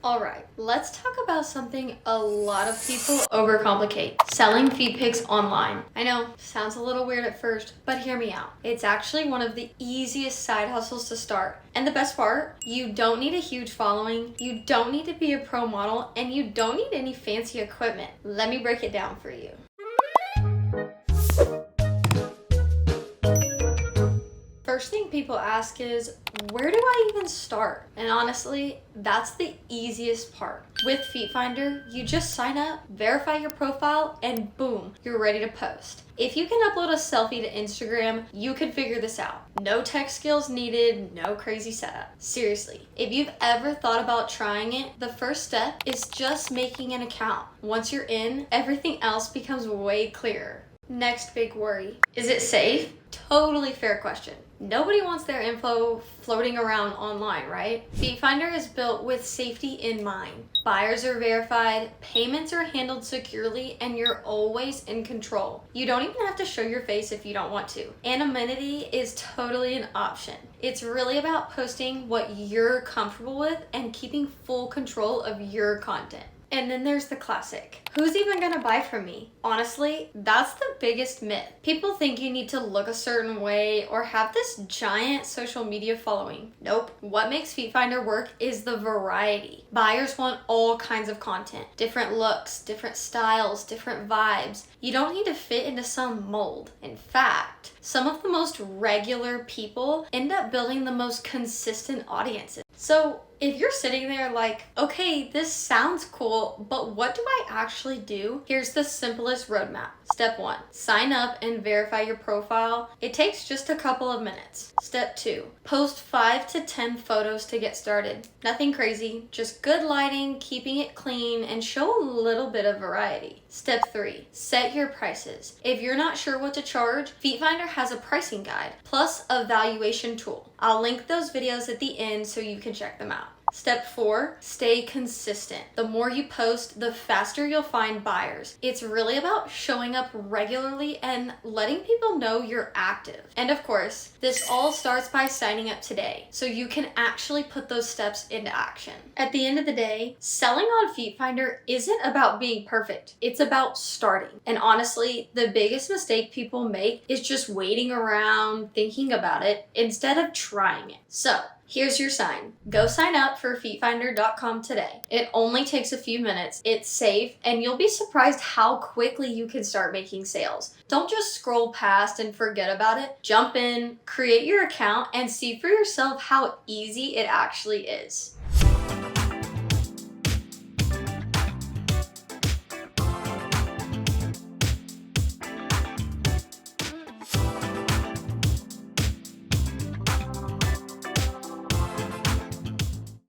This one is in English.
Alright, let's talk about something a lot of people overcomplicate. Selling feet pics online. I know, sounds a little weird at first, but hear me out. It's actually one of the easiest side hustles to start. And the best part, you don't need a huge following, you don't need to be a pro model, and you don't need any fancy equipment. Let me break it down for you. First thing people ask is, where do I even start? And honestly, that's the easiest part. With FeetFinder, you just sign up, verify your profile, and boom, you're ready to post. If you can upload a selfie to Instagram, you can figure this out. No tech skills needed, no crazy setup. Seriously, if you've ever thought about trying it, the first step is just making an account. Once you're in, everything else becomes way clearer. Next big worry, is it safe? Totally fair question. Nobody wants their info floating around online, right? FeetFinder is built with safety in mind. Buyers are verified, payments are handled securely, and you're always in control. You don't even have to show your face if you don't want to. Anonymity is totally an option. It's really about posting what you're comfortable with and keeping full control of your content. And then there's the classic. Who's even gonna buy from me? Honestly, that's the biggest myth. People think you need to look a certain way or have this giant social media following. Nope. What makes FeetFinder work is the variety. Buyers want all kinds of content. Different looks, different styles, different vibes. You don't need to fit into some mold. In fact, some of the most regular people end up building the most consistent audiences. So if you're sitting there like, okay, this sounds cool, but what do I actually do? Here's the simplest roadmap. Step 1, sign up and verify your profile. It takes just a couple of minutes. Step 2, post 5 to 10 photos to get started. Nothing crazy, just good lighting, keeping it clean, and show a little bit of variety. Step 3, set your prices. If you're not sure what to charge, FeetFinder has a pricing guide, plus a valuation tool. I'll link those videos at the end so you can check them out. Step 4, stay consistent. The more you post, the faster you'll find buyers. It's really about showing up regularly and letting people know you're active. And of course, this all starts by signing up today, so you can actually put those steps into action. At the end of the day, selling on FeetFinder isn't about being perfect. It's about starting. And honestly, the biggest mistake people make is just waiting around, thinking about it, instead of trying it. So, here's your sign. Go sign up for FeetFinder.com today. It only takes a few minutes, it's safe, and you'll be surprised how quickly you can start making sales. Don't just scroll past and forget about it. Jump in, create your account, and see for yourself how easy it actually is.